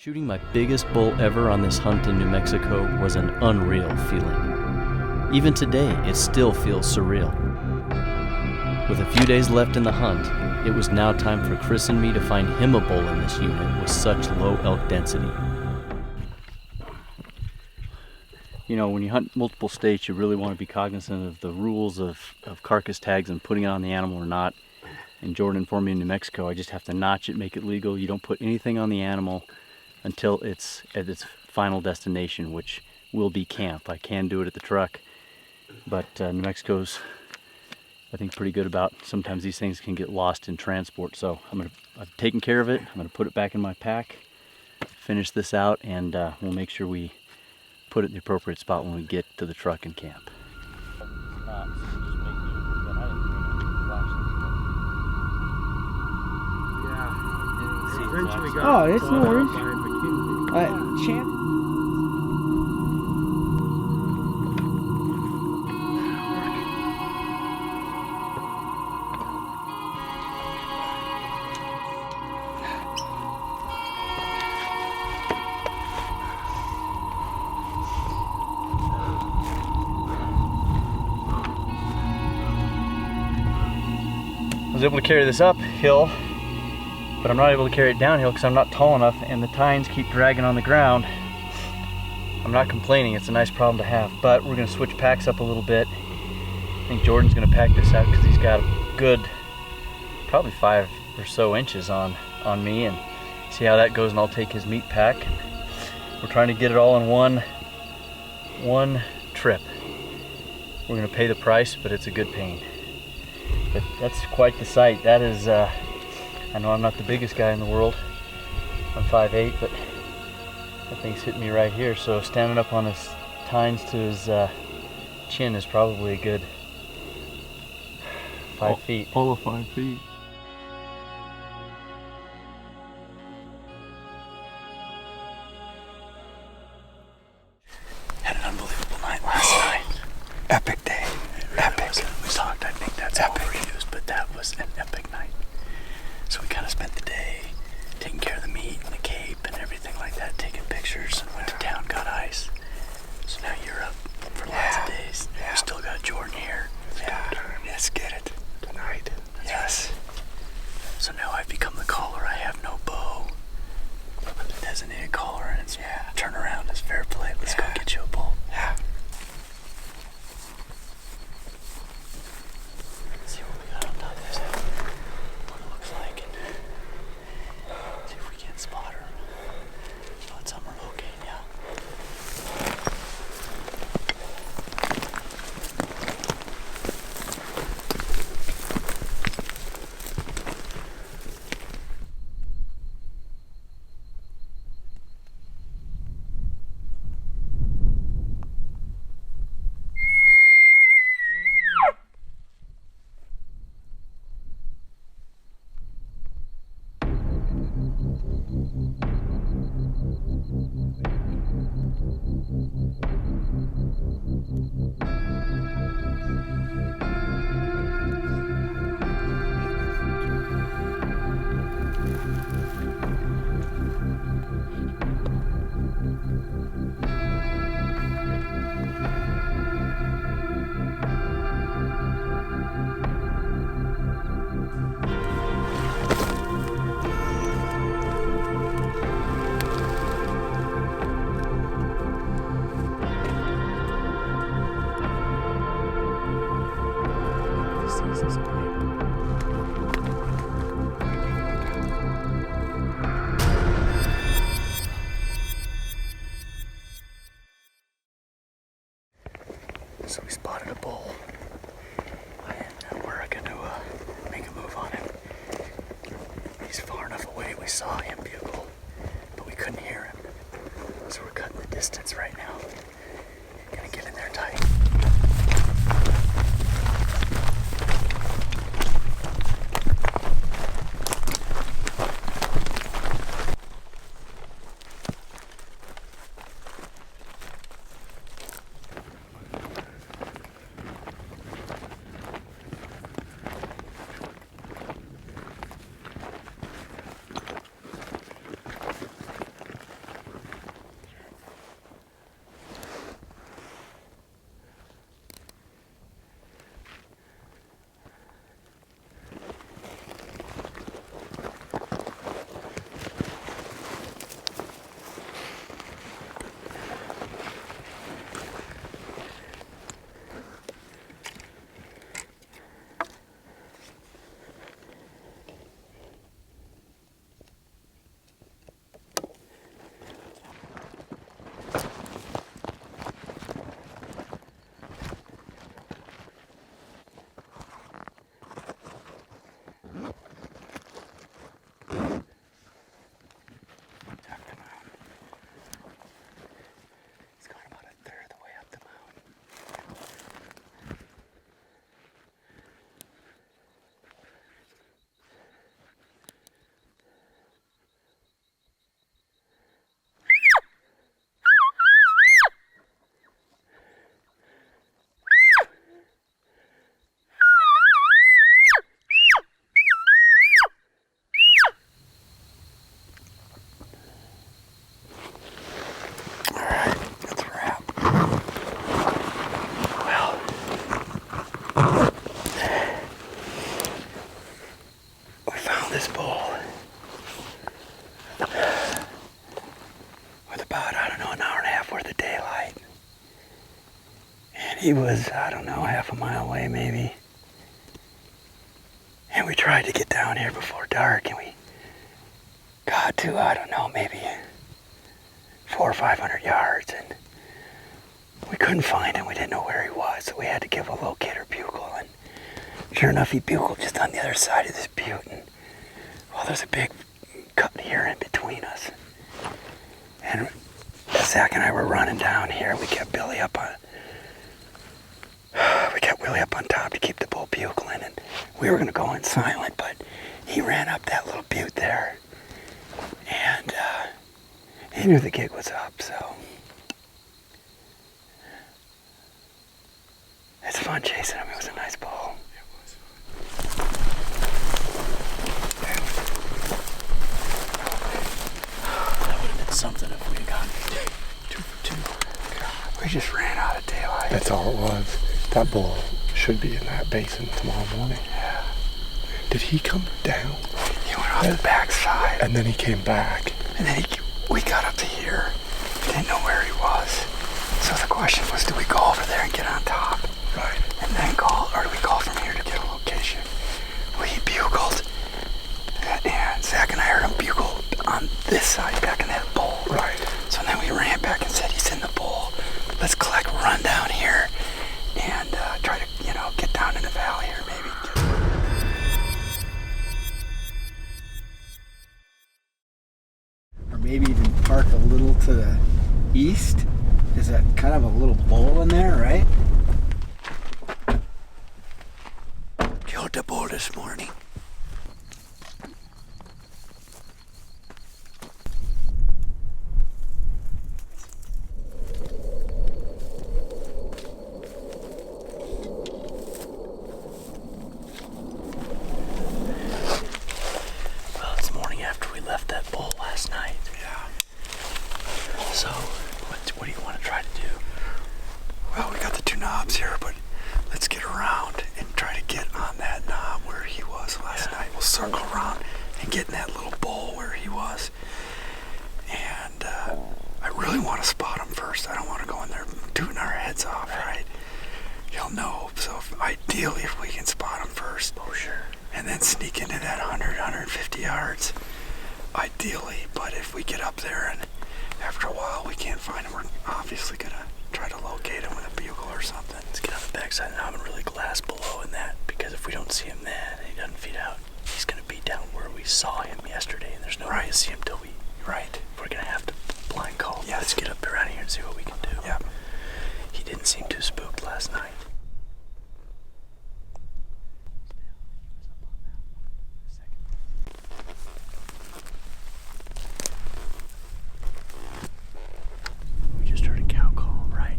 Shooting my biggest bull ever on this hunt in New Mexico was an unreal feeling. Even today, it still feels surreal. With a few days left in the hunt, it was now time for Chris and me to find him a bull in this unit with such low elk density. You know, when you hunt multiple states, you really want to be cognizant of the rules of carcass tags and putting it on the animal or not. And Jordan informed me in New Mexico, I just have to notch it, make it legal. You don't put anything on the animal until it's at its final destination, which will be camp. I can do it at the truck, but New Mexico's, I think, pretty good about, sometimes these things can get lost in transport. So I've taken care of it. I'm gonna put it back in my pack, finish this out, and we'll make sure we put it in the appropriate spot when we get to the truck and camp. Oh, it's no worries. Champ. I was able to carry this uphill, but I'm not able to carry it downhill because I'm not tall enough and the tines keep dragging on the ground. I'm not complaining, it's a nice problem to have, but we're gonna switch packs up a little bit. I think Jordan's gonna pack this out because he's got a good, probably 5 or so inches on me, and see how that goes, and I'll take his meat pack. We're trying to get it all in one trip. We're gonna pay the price, but it's a good pain. But that's quite the sight. That is, I know I'm not the biggest guy in the world. I'm 5'8", but that thing's hitting me right here. So standing up on his tines to his chin is probably a good 5 feet. All of 5 feet. Had an unbelievable night last night. Epic day. Epic. We talked, I think that's Epic. overused, but that was an epic night. So we kind of spent the day taking care of the meat and the cape and everything like that, taking pictures, and went to town, got ice. So now you're up for lots of days. Yeah. We still got Jordan here. Let's get it tonight. Yes. So now I've become the caller. I have no bow. I'm the designated caller, and it's turn around, it's fair play. Let's go get you a bull. Yeah. See what we got on top of this. What it looks like, and see if we can't spot her. But some are located, yeah. So we spotted a bull, and we're gonna make a move on him. He's far enough away, we saw him bugle, but we couldn't hear him. So we're cutting the distance right now. Gonna get in there tight. He was, I don't know, half a mile away maybe. And we tried to get down here before dark, and we got to, I don't know, maybe 400 or 500 yards, and we couldn't find him. We didn't know where he was, so we had to give a locator bugle, and sure enough, he bugled just on the other side of this butte, and well, there's a big cut here in between us. And Zach and I were running down here. We kept Willi up on top to keep the bull bugling, and we were going to go in silent, but he ran up that little butte there, and he knew the gig was up, so it's fun chasing him. It was a nice bull. That would have been something if we had gone 2 for 2. We just ran out of daylight. That's all it was. That bull should be in that basin tomorrow morning. Yeah. Did he come down? He went off the backside. And then he came back. And then we got up to here. Didn't know where he was. So the question was, do we go over there and get on top? Right. And then call, or do we call from here to get a location? Well, he bugled. And Zach and I heard him bugle on this side, back in that bowl. Right. So then we ran back and said, he's in the bowl. Let's run down here and try to, get down in the valley or maybe. Or maybe even park a little to the east. There's a kind of a little bowl in there, right? Killed the bull this morning. Well, it's the morning after we left that bull last night. Yeah. So, what do you want to try to do? Well, we got the 2 knobs here, but let's get around and try to get on that knob where he was last night. We'll circle around and get in that little bowl where he was. And I really want to spot him first. I don't want to go in there tooting our heads off, right? He'll know. So ideally, if we can spot him first. Oh, sure. And then sneak into that 100, 150 yards. Ideally, but if we get up there and after a while we can't find him, we're obviously going to try to locate him with a bugle or something. Let's get on the backside and have him really glass below in that, because if we don't see him then and he doesn't feed out, he's going to be down where we saw him yesterday, and there's no way to see him till we. Right. We're going to have to blind call. Yes. Let's get up around here and see what we can do. Yeah. He didn't seem too spooked last night. We just heard a cow call, right?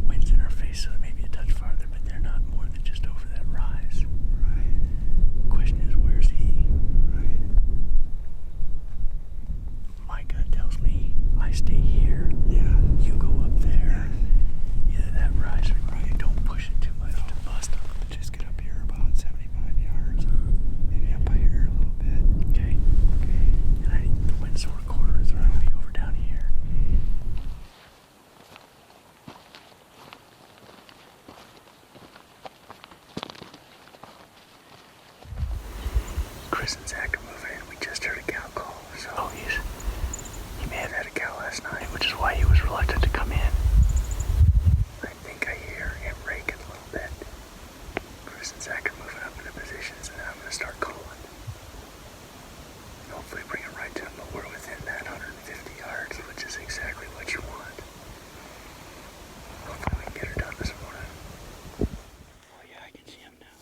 Wind's in our face, so maybe a touch farther, but they're not more than just over that rise. Right. Question is, where's he? Right. My gut tells me I stay here. Yeah. You go up there. Either that rise or don't push it too much to bust him. Just get up here about 75 yards. Maybe up by here a little bit. Okay. And the wind sort of quarters around me over down here. Chris and Zach are moving in. We just heard a cow call. So he may have had a cow last night, which is why he was reluctant to come in. I think I hear him raking a little bit. Chris and Zach are moving up into positions, and then I'm going to start calling. And hopefully bring it right to him, but we're within that 150 yards, which is exactly what you want. Hopefully we can get her done this morning. Oh yeah, I can see him now.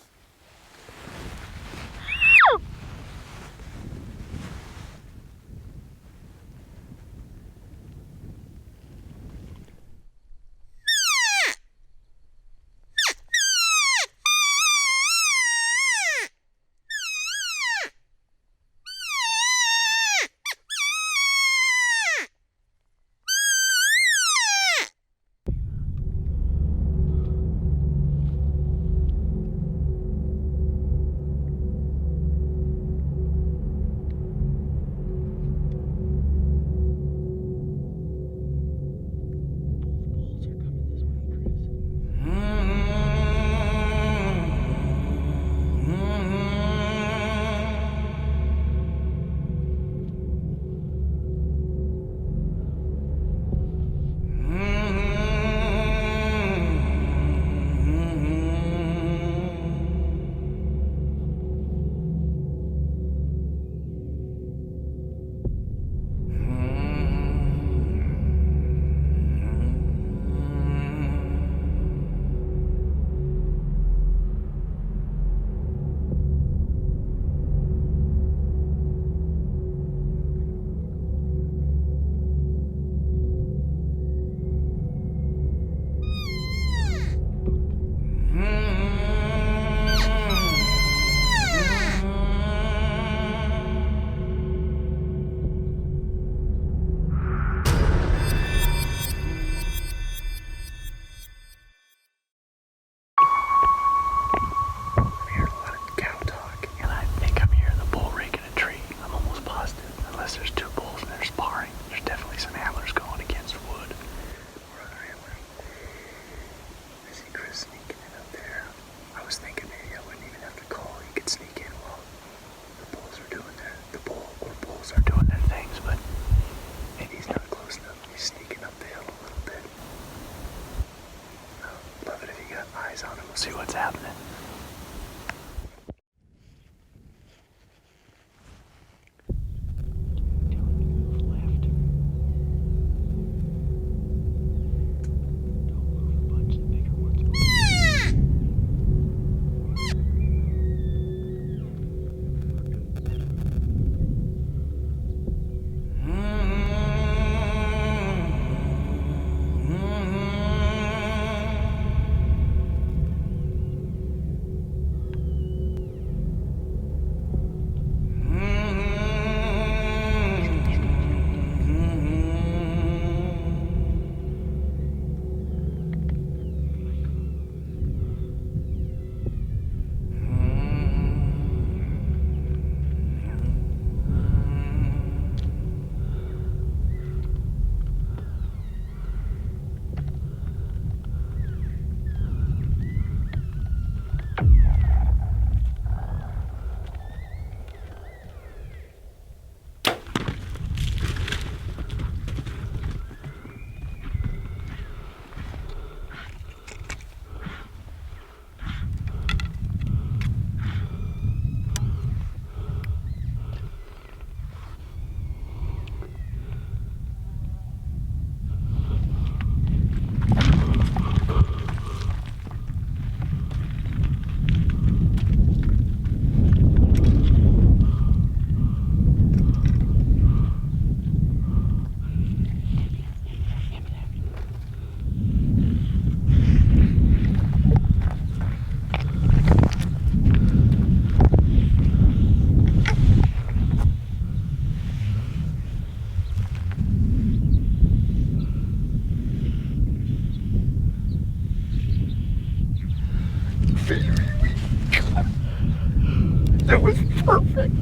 It was perfect.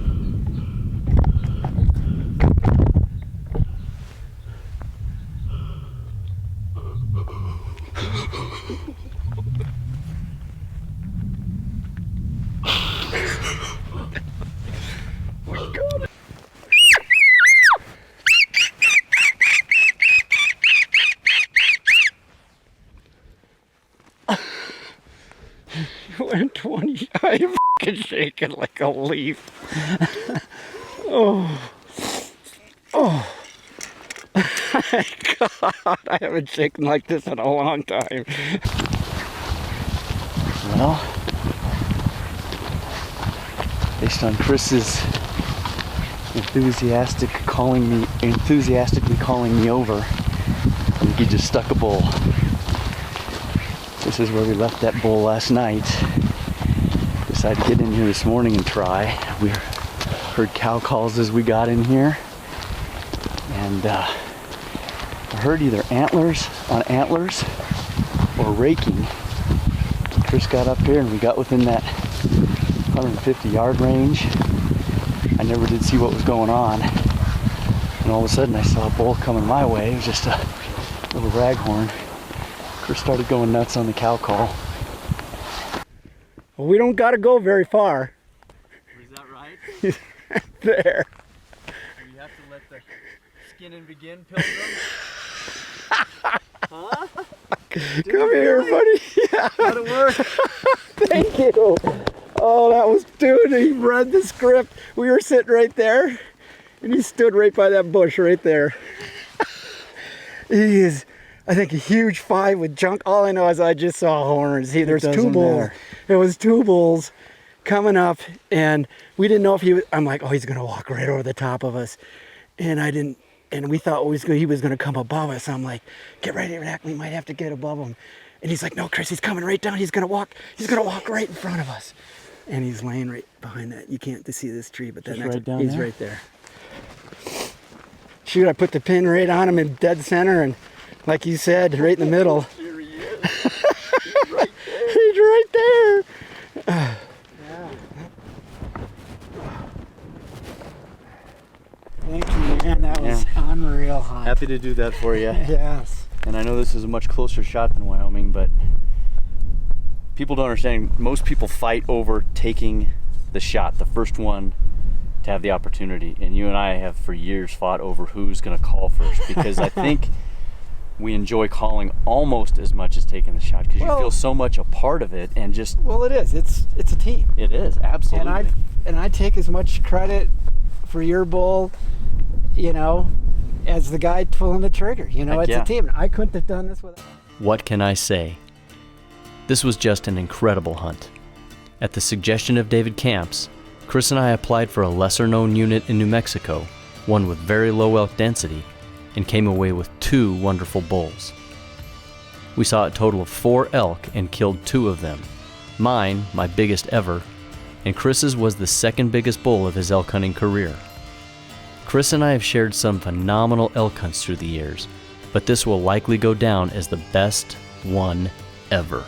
Went 20. I'm fucking shaking like a leaf. Oh. Oh. God, I haven't shaken like this in a long time. Well, based on Chris's enthusiastically calling me over, I think he just stuck a bull. This is where we left that bull last night. Decided to get in here this morning and try. We heard cow calls as we got in here, and I heard either antlers on antlers or raking. Chris got up here and we got within that 150-yard range. I never did see what was going on, and all of a sudden I saw a bull coming my way. It was just a little raghorn. Chris started going nuts on the cow call. Well, we don't got to go very far. Is that right? He's right there. You have to let the skin and begin, Pilgrim? Huh? Come here, buddy. Yeah. How'd it work? Thank you. Oh, that was, dude, he read the script. We were sitting right there, and he stood right by that bush right there. He is, I think, a huge 5 with junk. All I know is I just saw horns. There's 2 bulls. Matter. It was 2 bulls coming up, and we didn't know if he was, I'm like, oh, he's going to walk right over the top of us. And I didn't, and we thought he was going to come above us. I'm like, get ready, Rack, we might have to get above him. And he's like, no, Chris, he's coming right down. He's going to walk right in front of us. And he's laying right behind that. You can't see this tree, but that right down he's there? right there. Shoot, I put the pin right on him in dead center, and like you said, right in the middle. Here he is. He's right there. He's right there. Yeah. Thank you, man. That was unreal hunt. Happy to do that for you. Yes. And I know this is a much closer shot than Wyoming, but people don't understand. Most people fight over taking the shot, the first one to have the opportunity. And you and I have for years fought over who's going to call first, because I think we enjoy calling almost as much as taking the shot, because you feel so much a part of it, and just Well, it is. It's a team. it is absolutely. And I take as much credit for your bull, you know, as the guy pulling the trigger. You know, Heck it's yeah. a team. I couldn't have done this without. What can I say? This was just an incredible hunt. At the suggestion of David Camps, Chris and I applied for a lesser-known unit in New Mexico, one with very low elk density, and came away with 2 wonderful bulls. We saw a total of 4 elk and killed 2 of them. Mine, my biggest ever, and Chris's was the second biggest bull of his elk hunting career. Chris and I have shared some phenomenal elk hunts through the years, but this will likely go down as the best one ever.